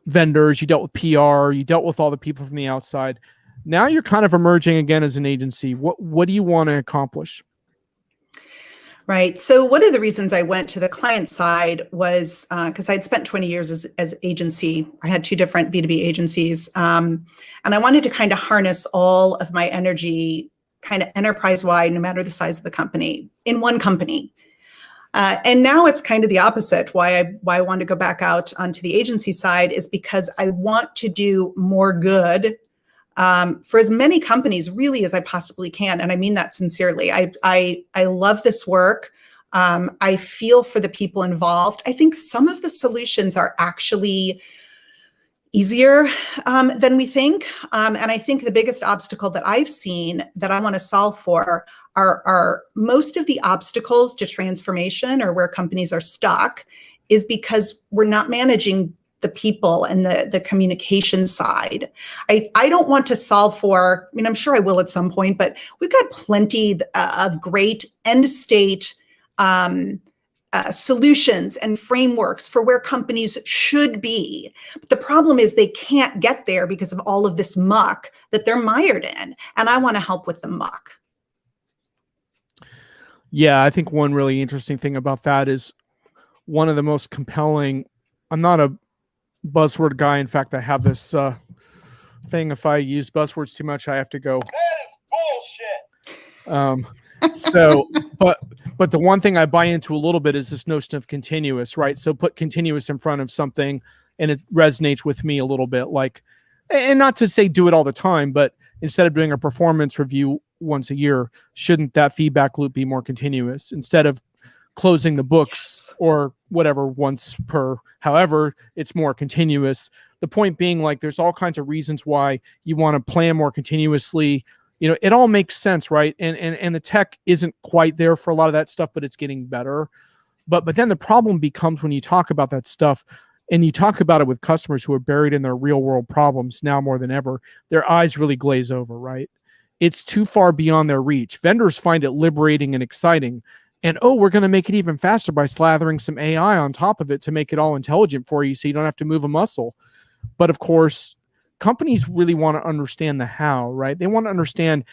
vendors, you dealt with PR, you dealt with all the people from the outside. Now you're kind of emerging again as an agency. What do you want to accomplish? Right. So one of the reasons I went to the client side was because I'd spent 20 years as agency. I had 2 different B2B agencies. And I wanted to kind of harness all of my energy kind of enterprise-wide, no matter the size of the company, in one company. And now it's kind of the opposite. Why I want to go back out onto the agency side is because I want to do more good for as many companies really as I possibly can. And I mean that sincerely. I love this work. I feel for the people involved. I think some of the solutions are actually easier than we think. And I think the biggest obstacle that I've seen that I want to solve for are most of the obstacles to transformation, or where companies are stuck, is because we're not managing the people and the communication side. I don't want to solve for, I mean, I'm sure I will at some point, but we've got plenty of great end state solutions and frameworks for where companies should be. But the problem is they can't get there because of all of this muck that they're mired in. And I want to help with the muck. Yeah, I think one really interesting thing about that is one of the most compelling. I'm not a buzzword guy. In fact, I have this thing. If I use buzzwords too much, I have to go. That is bullshit. But the one thing I buy into a little bit is this notion of continuous, right? So put continuous in front of something, and it resonates with me a little bit. Like, and not to say do it all the time, but instead of doing a performance review once a year, shouldn't that feedback loop be more continuous? Instead of closing the books or whatever once per, however, it's more continuous. The point being, like, there's all kinds of reasons why you want to plan more continuously. You know, it all makes sense, right? And the tech isn't quite there for a lot of that stuff, but it's getting better. But then the problem becomes when you talk about that stuff and you talk about it with customers who are buried in their real world problems now more than ever, their eyes really glaze over, right? It's too far beyond their reach. Vendors find it liberating and exciting. And, oh, we're going to make it even faster by slathering some AI on top of it to make it all intelligent for you so you don't have to move a muscle. But of course, companies really want to understand the how, right? They want to understand,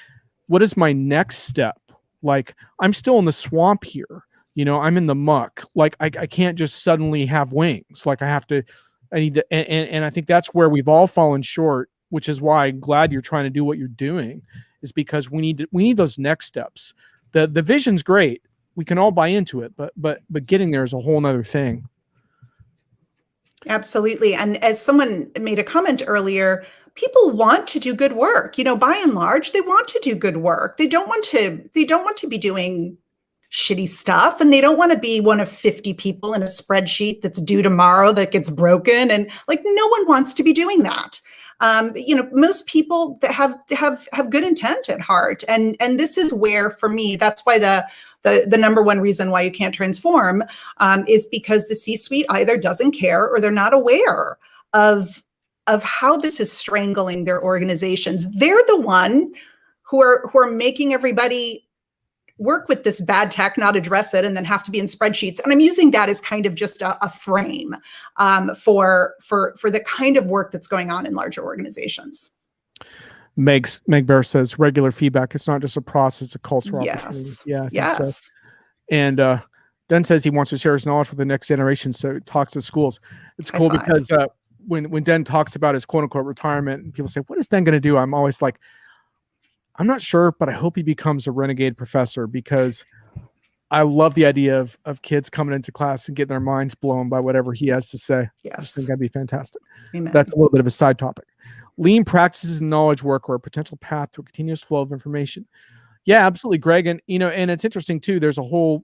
what is my next step? Like, I'm still in the swamp here. You know, I'm in the muck. Like, I can't just suddenly have wings. Like, I need to, and I think that's where we've all fallen short, which is why I'm glad you're trying to do what you're doing, is because we need those next steps. The vision's great. We can all buy into it, but getting there is a whole nother thing. Absolutely. And as someone made a comment earlier, people want to do good work. You know, by and large, they want to do good work. They don't want to be doing shitty stuff, and they don't want to be one of 50 people in a spreadsheet that's due tomorrow that gets broken. And like, no one wants to be doing that. You know, most people that have good intent at heart. And this is where, for me, that's why the number one reason why you can't transform is because the C-suite either doesn't care or they're not aware of how this is strangling their organizations. They're the one who are making everybody work with this bad tech, not address it, and then have to be in spreadsheets. And I'm using that as kind of just a frame for the kind of work that's going on in larger organizations. Meg Bear says regular feedback. It's not just a process, it's a cultural opportunity. Yeah. Yes. So. And Den says he wants to share his knowledge with the next generation. So it talks to schools. It's cool because when Den talks about his quote unquote retirement and people say, what is Den going to do? I'm always like, I'm not sure, but I hope he becomes a renegade professor, because I love the idea of kids coming into class and getting their minds blown by whatever he has to say. Yes. I just think that'd be fantastic. Amen. That's a little bit of a side topic. Lean practices and knowledge work are a potential path to a continuous flow of information. Yeah, absolutely, Greg. And and it's interesting too. There's a whole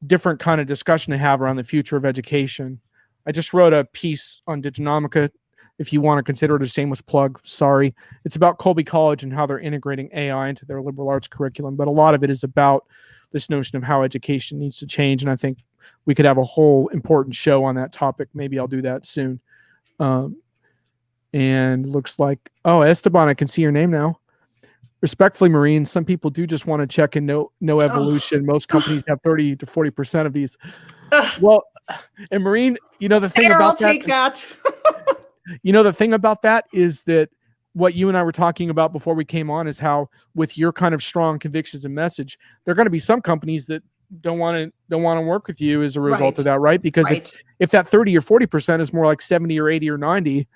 different kind of discussion to have around the future of education. I just wrote a piece on Diginomica. If you want to consider it a shameless plug, sorry. It's about Colby College and how they're integrating AI into their liberal arts curriculum. But a lot of it is about this notion of how education needs to change. And I think we could have a whole important show on that topic. Maybe I'll do that soon. And looks like, oh, Esteban, I can see your name now. Respectfully, Maureen, some people do just want to check and no evolution. Most companies have 30 to 40% of these. Well, and Maureen, the thing about I'll take that. The thing about that is that what you and I were talking about before we came on is how, with your kind of strong convictions and message, there are going to be some companies that don't want to work with you as a result of that, right? Because if that 30 or 40% is more like 70 or 80 or 90,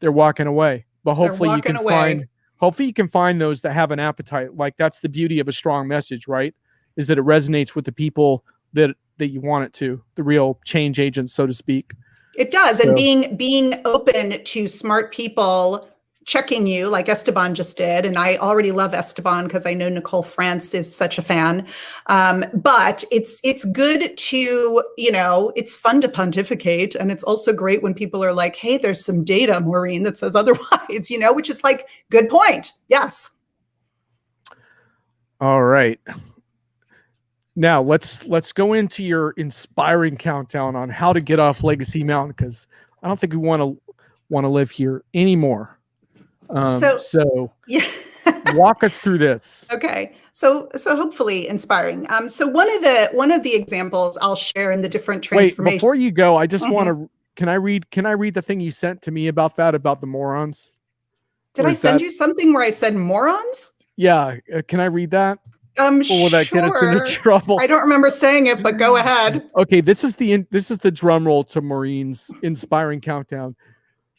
they're walking away. But hopefully you can find those that have an appetite. Like, that's the beauty of a strong message, right? is that it resonates with the people that you want it to, the real change agents, so to speak. It does. And being open to smart people checking you like Esteban just did. And I already love Esteban because I know Nicole France is such a fan. But it's good to, it's fun to pontificate. And it's also great when people are like, hey, there's some data, Maureen, that says otherwise, which is like, good point. Yes. All right. Now let's go into your inspiring countdown on how to get off Legacy Mountain, because I don't think we want to live here anymore. So yeah. Walk us through this. Okay. So hopefully inspiring. So one of the examples I'll share in the different transformations. Wait, before you go, I just want to, can I read the thing you sent to me about the morons? Did I send you something where I said morons? Yeah. Can I read that? Or will that get us into trouble? I don't remember saying it, but go ahead. Okay. This is the drum roll to Maureen's inspiring countdown.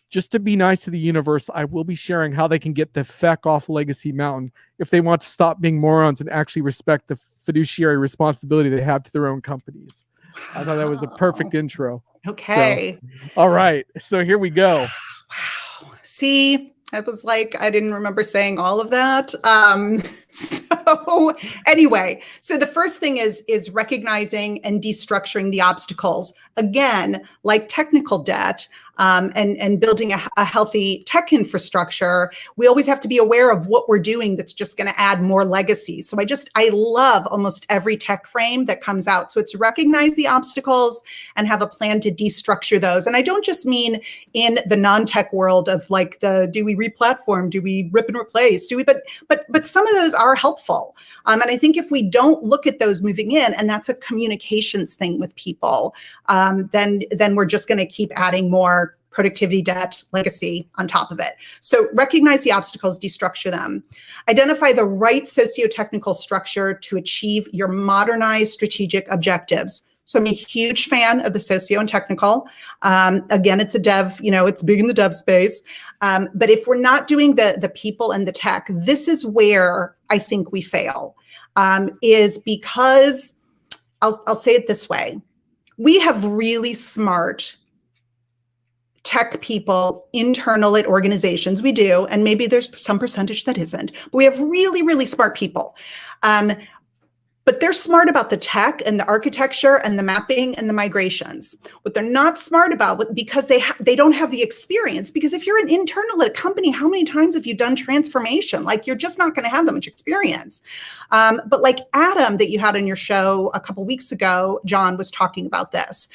Just to be nice to the universe, I will be sharing how they can get the feck off Legacy Mountain if they want to stop being morons and actually respect the fiduciary responsibility they have to their own companies. Wow. I thought that was a perfect intro. Okay. So, all right. So here we go. Wow. See, I was like, I didn't remember saying all of that. So anyway, so the first thing is recognizing and destructuring the obstacles. Again, like technical debt, and building a healthy tech infrastructure, we always have to be aware of what we're doing that's just going to add more legacy. So I love almost every tech frame that comes out. So it's recognize the obstacles and have a plan to destructure those. And I don't just mean in the non-tech world of like do we replatform, do we rip and replace, but some of those are helpful. And I think if we don't look at those moving in, and that's a communications thing with people, then we're just going to keep adding more productivity debt legacy on top of it. So recognize the obstacles, destructure them. Identify the right socio-technical structure to achieve your modernized strategic objectives. So I'm a huge fan of the socio and technical. Again, it's a dev, it's big in the dev space. But if we're not doing the people and the tech, this is where I think we fail, is because I'll say it this way. We have really smart tech people internal at organizations. We do, and maybe there's some percentage that isn't, but we have really, really smart people. But they're smart about the tech and the architecture and the mapping and the migrations. What they're not smart about, because they don't have the experience, because if you're an internal at a company, how many times have you done transformation? Like, you're just not going to have that much experience. But like Adam that you had on your show a couple weeks ago, John was talking about this.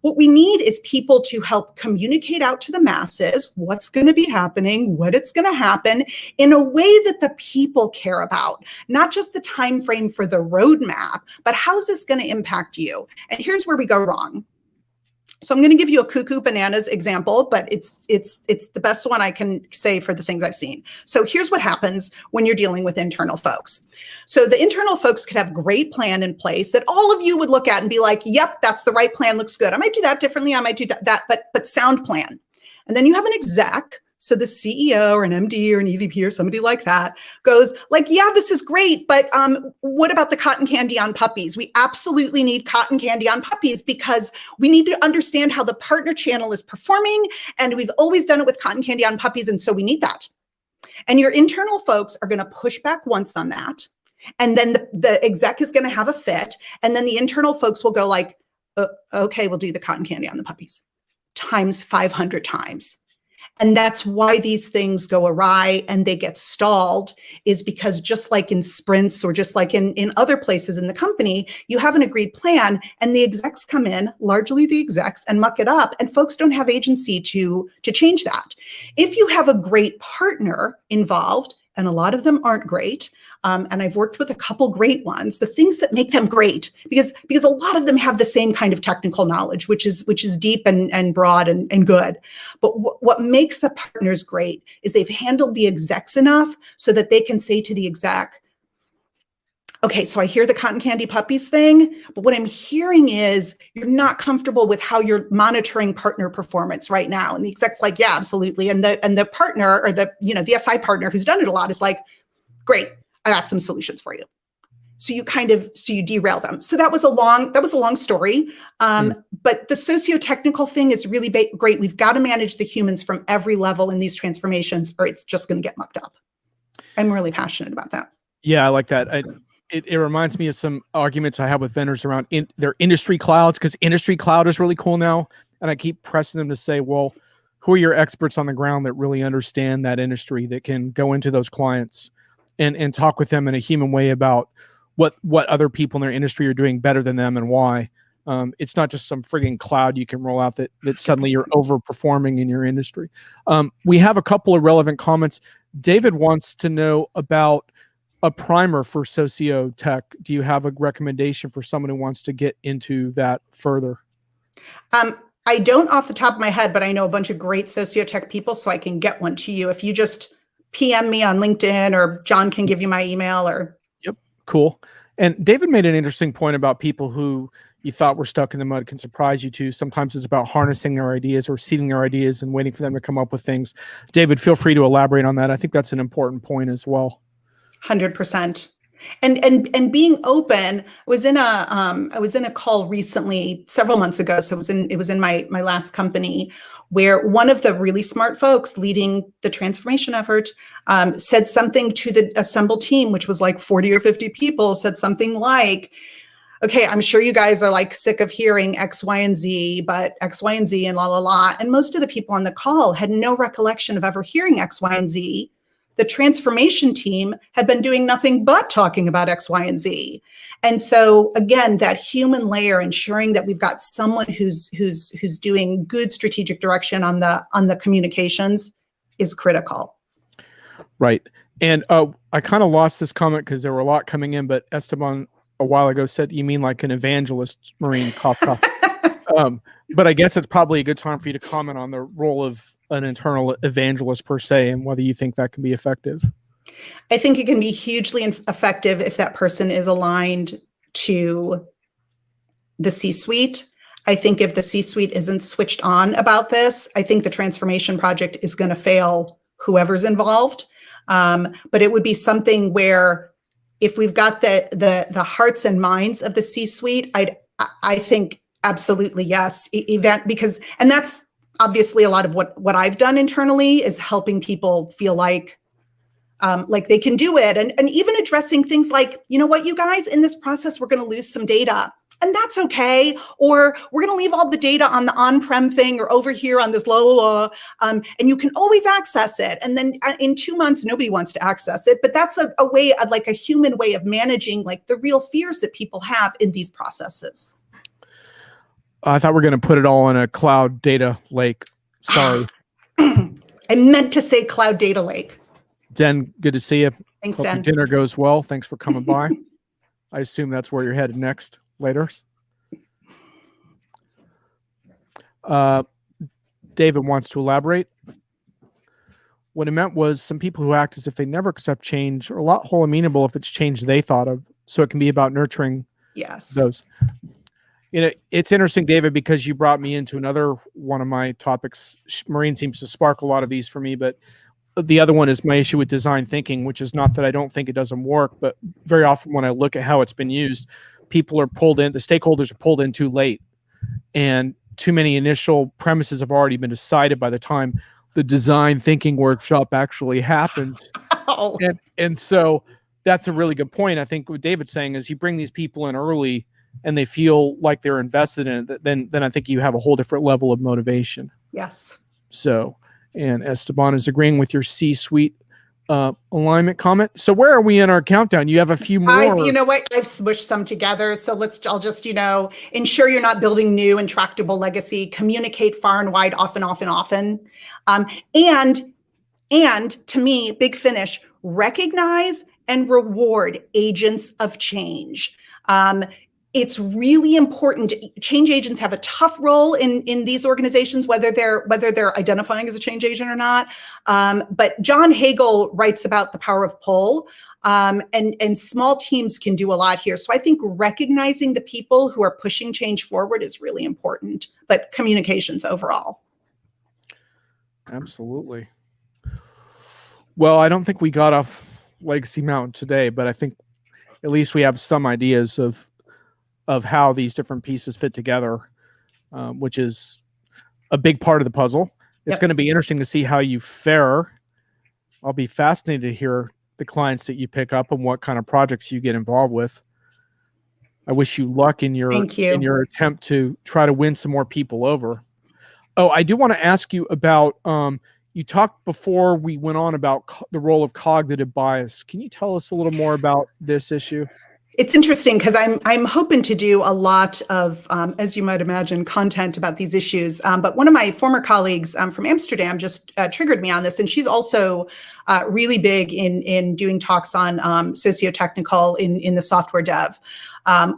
What we need is people to help communicate out to the masses what's going to be happening, what it's going to happen in a way that the people care about, not just the time frame for the roadmap, but how's this going to impact you? And here's where we go wrong. So I'm going to give you a cuckoo bananas example, but it's the best one I can say for the things I've seen. So here's what happens when you're dealing with internal folks. So the internal folks could have great plan in place that all of you would look at and be like, yep, that's the right plan, looks good. I might do that differently. I might do that, but sound plan. And then you have an exec. So the CEO or an MD or an EVP or somebody like that goes like, yeah, this is great, but what about the cotton candy on puppies? We absolutely need cotton candy on puppies because we need to understand how the partner channel is performing, and we've always done it with cotton candy on puppies, and so we need that. And your internal folks are going to push back once on that, and then the exec is going to have a fit, and then the internal folks will go like, okay, we'll do the cotton candy on the puppies times 500 times. And that's why these things go awry and they get stalled, is because just like in sprints or just like in other places in the company, you have an agreed plan and the execs come in, largely the execs, and muck it up, and folks don't have agency to change that. If you have a great partner involved, and a lot of them aren't great, and I've worked with a couple great ones, the things that make them great, because a lot of them have the same kind of technical knowledge, which is deep and broad and good. But what makes the partners great is they've handled the execs enough so that they can say to the exec, okay, so I hear the cotton candy puppies thing, but what I'm hearing is you're not comfortable with how you're monitoring partner performance right now. And the exec's like, yeah, absolutely. And the partner, or the SI partner who's done it a lot, is like, great, I got some solutions for you. So you derail them. So that was a long story. But the socio-technical thing is really great. We've got to manage the humans from every level in these transformations, or it's just going to get mucked up. I'm really passionate about that. Yeah, I like that. It reminds me of some arguments I have with vendors around their industry clouds, because industry cloud is really cool now. And I keep pressing them to say, well, who are your experts on the ground that really understand that industry, that can go into those clients and talk with them in a human way about what other people in their industry are doing better than them and why. It's not just some frigging cloud you can roll out that suddenly you're overperforming in your industry. We have a couple of relevant comments. David wants to know about a primer for socio-tech. Do you have a recommendation for someone who wants to get into that further? I don't off the top of my head, but I know a bunch of great socio-tech people, so I can get one to you. If you just PM me on LinkedIn, or John can give you my email. Or Yep, cool. And David made an interesting point about people who you thought were stuck in the mud can surprise you too. Sometimes it's about harnessing their ideas or seeding their ideas and waiting for them to come up with things. David, feel free to elaborate on that. I think that's an important point as well. 100%. And being open. I was in a call recently, several months ago. So it was in my last company, where one of the really smart folks leading the transformation effort said something to the assembled team, which was like 40 or 50 people, said something like, okay, I'm sure you guys are like sick of hearing X, Y, and Z, but X, Y, and Z and la, la, la. And most of the people on the call had no recollection of ever hearing X, Y, and Z. The transformation team had been doing nothing but talking about X, Y, and Z. And so again, that human layer, ensuring that we've got someone who's doing good strategic direction on the communications, is critical. Right. And I kind of lost this comment because there were a lot coming in, but Esteban a while ago said, you mean like an evangelist, Maureen, cough, cough. But I guess it's probably a good time for you to comment on the role of an internal evangelist per se, and whether you think that can be effective. I think it can be hugely effective if that person is aligned to the C-suite. I think if the C-suite isn't switched on about this, I think the transformation project is going to fail, whoever's involved. But it would be something where, if we've got the hearts and minds of the C-suite, I think absolutely yes. And that's obviously a lot of what I've done internally, is helping people feel like they can do it. And even addressing things like, you know what, you guys, in this process, we're going to lose some data, and that's okay. Or we're going to leave all the data on the on-prem thing, or over here on this and you can always access it. And then in 2 months, nobody wants to access it. But that's a way of, like, a human way of managing like the real fears that people have in these processes. I thought we were going to put it all in a cloud data lake. Sorry. I meant to say cloud data lake. Den, good to see you. Thanks, Hope Den. your dinner goes well. Thanks for coming by. I assume that's where you're headed next, later. David wants to elaborate. What it meant was some people who act as if they never accept change are a lot whole amenable if it's change they thought of. So it can be about nurturing those. You know, it's interesting, David, because you brought me into another one of my topics. Maureen seems to spark a lot of these for me, but the other one is my issue with design thinking, which is not that I don't think it doesn't work, but very often when I look at how it's been used, people are pulled in, the stakeholders are pulled in too late, and too many initial premises have already been decided by the time the design thinking workshop actually happens. And so that's a really good point. I think what David's saying is, you bring these people in early and they feel like they're invested in it, then I think you have a whole different level of motivation. Yes. So, and Esteban is agreeing with your C-suite alignment comment. So where are we in our countdown? You have a few more. You know what? I've smushed some together. So I'll just, ensure you're not building new intractable legacy, communicate far and wide, often. And to me, big finish, recognize and reward agents of change. It's really important. Change agents have a tough role in these organizations, whether they're identifying as a change agent or not. But John Hagel writes about the power of pull, and small teams can do a lot here. So I think recognizing the people who are pushing change forward is really important, but communications overall. Absolutely. Well, I don't think we got off Legacy Mountain today, but I think at least we have some ideas of how these different pieces fit together, which is a big part of the puzzle. It's going to be interesting to see how you fare. I'll be fascinated to hear the clients that you pick up and what kind of projects you get involved with. I wish you luck in your attempt to try to win some more people over. Oh, I do want to ask you about, you talked before we went on about the role of cognitive bias. Can you tell us a little more about this issue? It's interesting because I'm hoping to do a lot of, as you might imagine, content about these issues. But one of my former colleagues from Amsterdam just triggered me on this, and she's also really big in doing talks on socio-technical in the software dev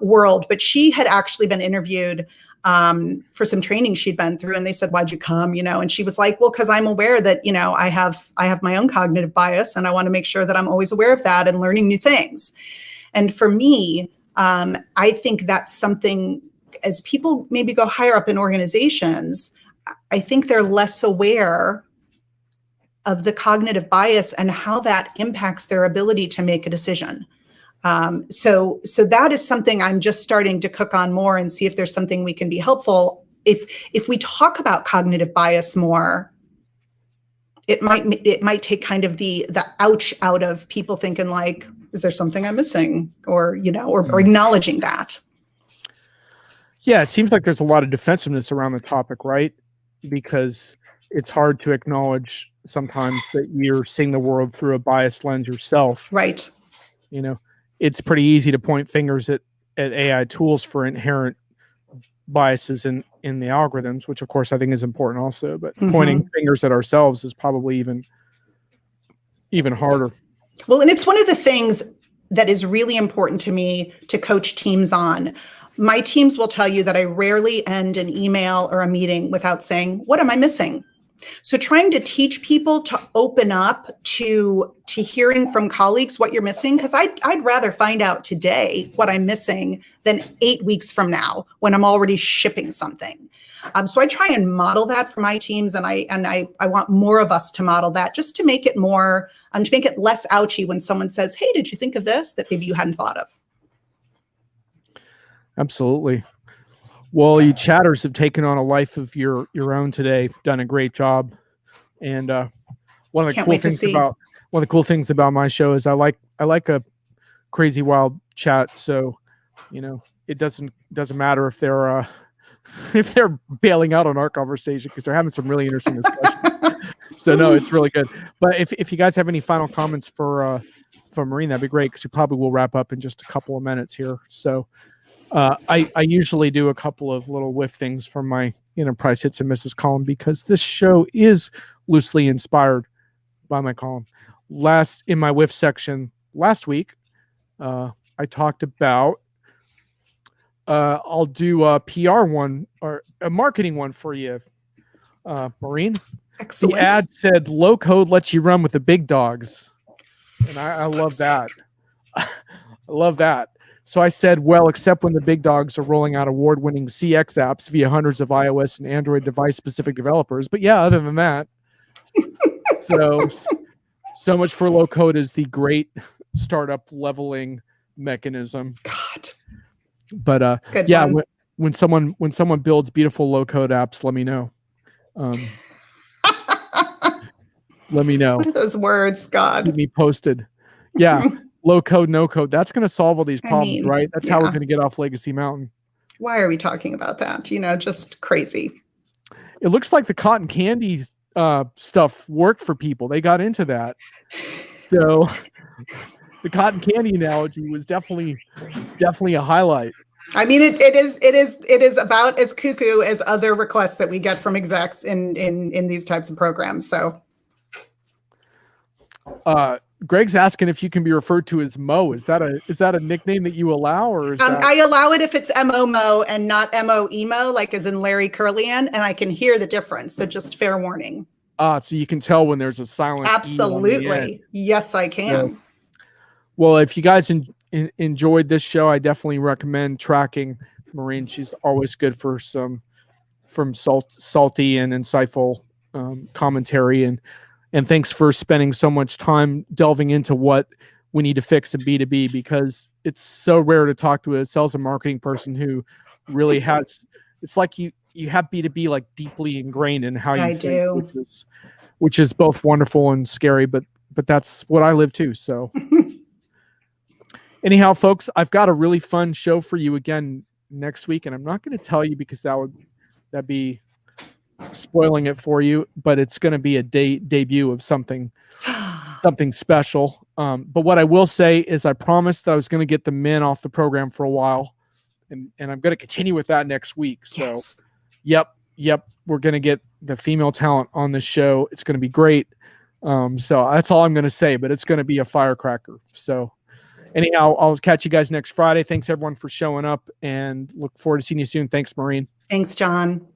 world. But she had actually been interviewed for some training she'd been through, and they said, "Why'd you come?" And she was like, "Well, because I'm aware that I have my own cognitive bias, and I want to make sure that I'm always aware of that and learning new things." And for me, I think that's something, as people maybe go higher up in organizations, I think they're less aware of the cognitive bias and how that impacts their ability to make a decision. So that is something I'm just starting to cook on more and see if there's something we can be helpful. If we talk about cognitive bias more, it might take kind of the ouch out of people thinking like, is there something I'm missing? Or acknowledging that. Yeah, it seems like there's a lot of defensiveness around the topic, right? Because it's hard to acknowledge sometimes that you're seeing the world through a biased lens yourself. Right. It's pretty easy to point fingers at AI tools for inherent biases in the algorithms, which of course I think is important also, but pointing fingers at ourselves is probably even harder. Well, and it's one of the things that is really important to me to coach teams on. My teams will tell you that I rarely end an email or a meeting without saying, "What am I missing?" So trying to teach people to open up to hearing from colleagues what you're missing, because I'd rather find out today what I'm missing than 8 weeks from now when I'm already shipping something. So I try and model that for my teams, and I want more of us to model that, just to make it more, to make it less ouchy when someone says, "Hey, did you think of this?" that maybe you hadn't thought of. Absolutely. Well, you chatters have taken on a life of your own today. Done a great job, and one of the cool things about my show is I like a crazy wild chat. So, it doesn't matter if they're if they're bailing out on our conversation, because they're having some really interesting discussions. So no, it's really good. But if you guys have any final comments for Maureen, that'd be great, because we probably will wrap up in just a couple of minutes here. So I usually do a couple of little whiff things from my enterprise hits and misses column, because this show is loosely inspired by my column. In my whiff section last week, I talked about I'll do a PR one or a marketing one for you, Maureen. Excellent. The ad said, "Low code lets you run with the big dogs," and I love that. I love that. So I said, well, except when the big dogs are rolling out award-winning CX apps via hundreds of iOS and Android device-specific developers. But yeah, other than that, so much for low code is the great startup leveling mechanism. God. But yeah, when someone builds beautiful low code apps, let me know. Let me know. What are those words, God? Keep me posted. Yeah. Low code, no code. That's going to solve all these problems, right? That's how we're going to get off Legacy Mountain. Why are we talking about that? Just crazy. It looks like the cotton candy stuff worked for people. They got into that. So the cotton candy analogy was definitely a highlight. I mean, it is about as cuckoo as other requests that we get from execs in these types of programs. So Greg's asking if you can be referred to as Mo. Is that a nickname that you allow, or is I allow it if it's Mo and not Mo, like as in Larry Curlian, and I can hear the difference. So just fair warning. So you can tell when there's a silent. Absolutely. Yes, I can. So, well, if you guys enjoyed this show, I definitely recommend tracking Maureen. She's always good for some salty and insightful commentary, and thanks for spending so much time delving into what we need to fix in B2B, because it's so rare to talk to a sales and marketing person who really has, it's like you have B2B like deeply ingrained in how you I think, do. which is both wonderful and scary, but that's what I live too. So anyhow, folks, I've got a really fun show for you again next week, and I'm not going to tell you because that'd be spoiling it for you, but it's going to be a debut of something special. But what I will say is I promised that I was going to get the men off the program for a while, and I'm going to continue with that next week. So yes. Yep, we're going to get the female talent on this show. It's going to be great. So that's all I'm going to say, but it's going to be a firecracker. So anyhow, I'll catch you guys next Friday. Thanks everyone for showing up, and look forward to seeing you soon. Thanks, Maureen. Thanks, John.